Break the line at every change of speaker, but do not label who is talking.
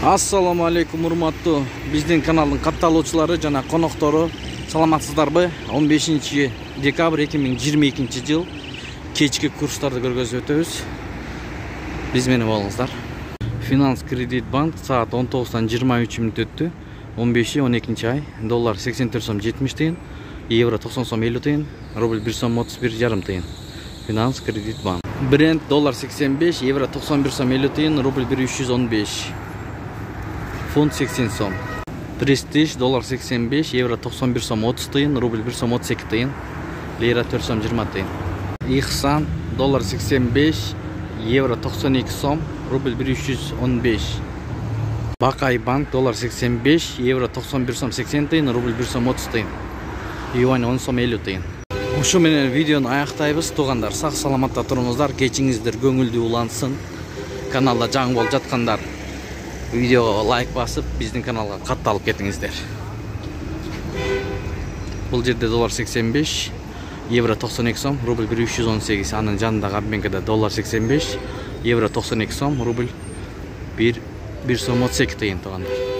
Assalamu alaikum урматтуу биздин каналдын катталуучулары жана коноктору. Саламатсыздарбы? 15 декабрь 2022 жыл кечки курстарды көргөзүп өтөбүз. Биз менен болуңуздар. Finance Credit Bank саат 19-тан 23 мүнөт өттү. 15-12 ай. Доллар 84 сом 70 тыйын, евро 90 сом 50 тыйын, рубль 1 сом 31 жарым тыйын. Finance Credit Bank. Brent доллар 85, евро 91 сом 50 тыйын, рубль 315. Фунт 80 сом. Prestige доллар 85, евро 91 сом 30 тыйын, рубль 1 сом 32 тыйын, лира 4 сом 20 тыйын. Ихсан доллар 85, евро 92 сом, рубль 315. Бакай банк доллар 85, евро 91 сом 80 тыйын, рубль 1 сом 30 тыйын, юань 10 сом 50 тыйын. Ушу менен видеону аяктайбыз. Туугандар, сак саламатта туруңуздар, кечиңиздер көңүлдүү улансын. Каналда жаңы болуп жаткандар видеого лайк басып, биздин каналга катталып кетиңиздер. Бул жерде доллар 85, евро 92 сом, рубль 318. Анын жанындагы обменкада доллар 85, евро 92 сом, рубль 1 сом 32 тыйын, туугандар.